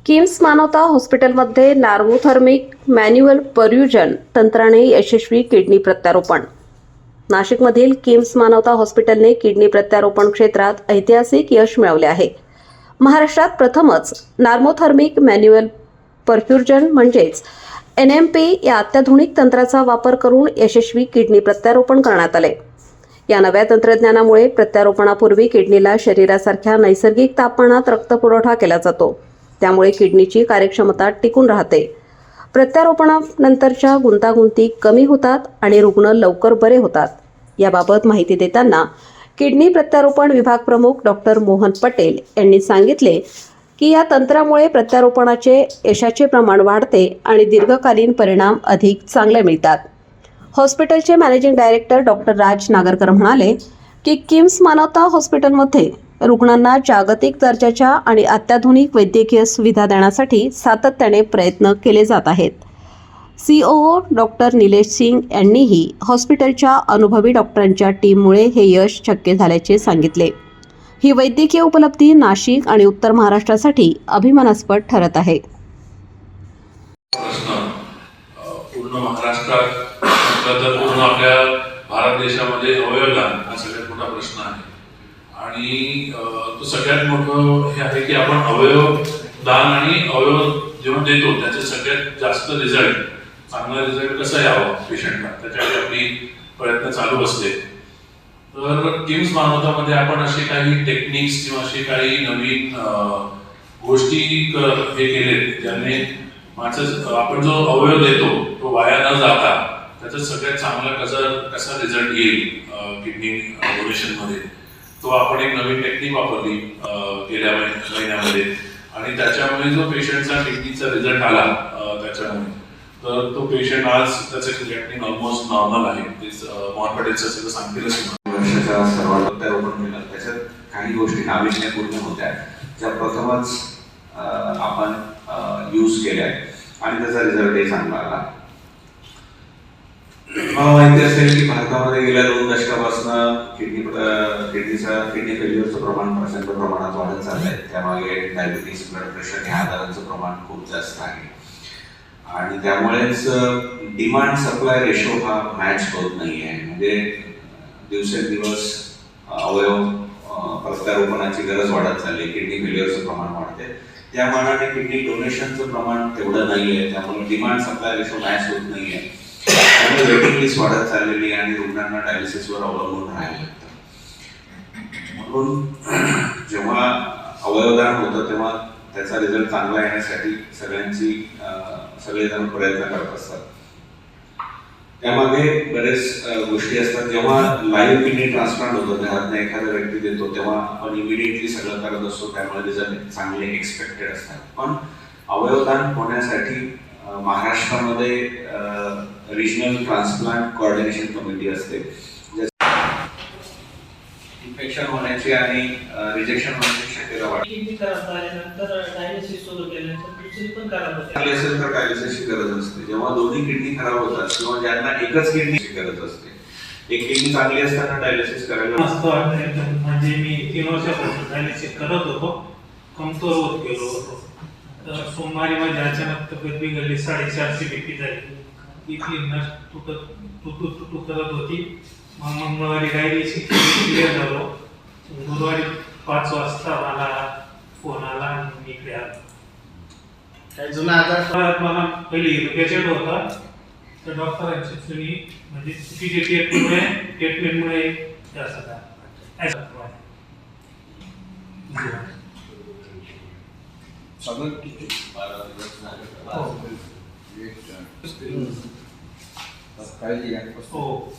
किम्स मानवता हॉस्पिटलमध्ये नार्मोथर्मिक मॅन्युअल पर्फ्यूजन तंत्राने यशस्वी किडनी प्रत्यारोपण. नाशिकमधील किम्स मानवता हॉस्पिटलने किडनी प्रत्यारोपण क्षेत्रात ऐतिहासिक यश मिळवले आहे. महाराष्ट्रात प्रथमच नार्मोथर्मिक मॅन्युअल पर्फ्यूजन म्हणजेच NMP या अत्याधुनिक तंत्राचा वापर करून यशस्वी किडनी प्रत्यारोपण करण्यात आले. या नव्या तंत्रज्ञानामुळे प्रत्यारोपणापूर्वी किडनीला शरीरासारख्या नैसर्गिक तापमानात रक्तपुरवठा केला जातो. त्यामुळे किडनीची कार्यक्षमता टिकून राहते. प्रत्यारोपणानंतरच्या गुंतागुंती कमी होतात आणि रुग्ण लवकर बरे होतात. याबाबत माहिती देताना किडनी प्रत्यारोपण विभाग प्रमुख डॉक्टर मोहन पटेल यांनी सांगितले की या तंत्रामुळे प्रत्यारोपणाचे यशाचे प्रमाण वाढते आणि दीर्घकालीन परिणाम अधिक चांगले मिळतात. हॉस्पिटलचे मॅनेजिंग डायरेक्टर डॉक्टर राज नागरकर म्हणाले की किम्स मानवता हॉस्पिटलमध्ये रुग्णांना जागतिक दर्जाच्या आणि अत्याधुनिक वैद्यकीय सुविधा देण्यासाठी सातत्याने प्रयत्न केले जात आहेत. COO डॉक्टर निलेश सिंग यांनीही हॉस्पिटलच्या अनुभवी डॉक्टरांच्या टीममुळे हे यश शक्य झाल्याचे सांगितले. ही वैद्यकीय उपलब्धी नाशिक आणि उत्तर महाराष्ट्रासाठी अभिमानास्पद ठरत आहे. पूर्ण महाराष्ट्रात तर पूर्ण आपल्या भारत देशामध्ये अवयवदान हा सगळ्यात मोठा प्रश्न आहे आणि तो सगळ्यात मोठं हे आहे की आपण अवयव दान आणि अवयव जेव्हा देतो त्याचे सगळ्यात जास्त रिझल्ट चांगला रिझल्ट कसा यावा पेशंटला त्याच्यासाठी आपली प्रयत्न चालू असते. तर किम्स मानवतामध्ये आपण असे काही टेक्निक्स किंवा असे काही नवीन गोष्टी हे केले ज्याने माझं आपण जो अवयव देतो तो वाया न जाता त्याचा सगळ्यात चांगला कसा रिझल्ट येईल किडनी डोनेशन मध्ये तो आपण एक नवीन टेक्निक वापरली गेल्या महिन्यामध्ये आणि त्याच्यामुळे जो पेशंटचा किडनीचा रिझल्ट आला त्याच्यामुळे तर तो पेशंट आज त्याचं किडनी ऑलमोस्ट नॉर्मल आहे. मोहन पटेल सर सांगतीलच वर्षाच्या सर्वात प्रत्यारोपण केलं. त्याच्यात काही गोष्टी नाविन्यपूर्ण होत्या ज्या प्रथमच आपण यूज केल्या आणि त्याचा रिझल्टही चांगला आला. मला माहिती असेल की भारतामध्ये गेल्या 2 दशकापासून किडनी फेल्युअरचं प्रमाण प्रचंड प्रमाणात वाढत चाललंय. त्यामागे डायबिटीस, ब्लड प्रेशर या आजारांचं प्रमाण खूप जास्त आहे आणि त्यामुळेच डिमांड सप्लाय रेशो हा मॅच होत नाहीये. म्हणजे दिवसेंदिवस अवयव प्रत्यारोपणाची गरज वाढत चालली, किडनी फेल्युअरचं प्रमाण वाढते. त्या मानाने किडनी डोनेशनचं प्रमाण तेवढं नाहीये. त्यामुळे डिमांड सप्लाय रेशो मॅच होत नाहीये. त्यामुळे वेटिंग लिस्ट वाढत चाललेली आणि रुग्णांना डायलिसिसवर अवलंबून राहायला लागतं. म्हणून जेव्हा अवयवदान होतं तेव्हा त्याचा रिझल्ट चांगला येण्यासाठी सगळेजण प्रयत्न करत असतात. त्यामागे बरेच गोष्टी असतात. जेव्हा लाईव्ह किडनी ट्रान्सप्लांट होतं घरातनं एखादा व्यक्ती देतो तेव्हा आपण इमिडिएटली सगळं करत असतो. त्यामुळे रिझल्ट चांगले एक्सपेक्टेड असतात. पण अवयवदान होण्यासाठी महाराष्ट्रामध्ये रिजनल ट्रान्सप्लांट कोऑर्डिनेशन कमिटी असते. इन्फेक्शन होण्याची आणि रिजेक्शन होण्याची शक्यता वाढते. चांगली असेल तर डायलिसिसची गरज असते. जेव्हा दोन्ही किडनी खराब होतात किंवा ज्यांना एकच किडनीची गरज असते, एक किडनी चांगली असताना डायलिसिस करायला मस्त वाटतं. म्हणजे मी 3 वर्षापासून डायलिसिस करत होतो, कमजोर होत गेलो होतो. तर सोमवारी माझी अचानक तब्येत बिघडली, 450 BP झाली. इथली नस तुटू करत होती. मग मंगळवारी डायलिसिस क्लिअर झालो. गुरुवारी 5 वाजता मला फोन आला आणि मी इकडे आलो. काही जुना आजार मला पहिली पेशंट होता तर डॉक्टरांची तुम्ही म्हणजे चुकीचे ट्रीटमेंटमुळे असं काळजी घ्या. हो.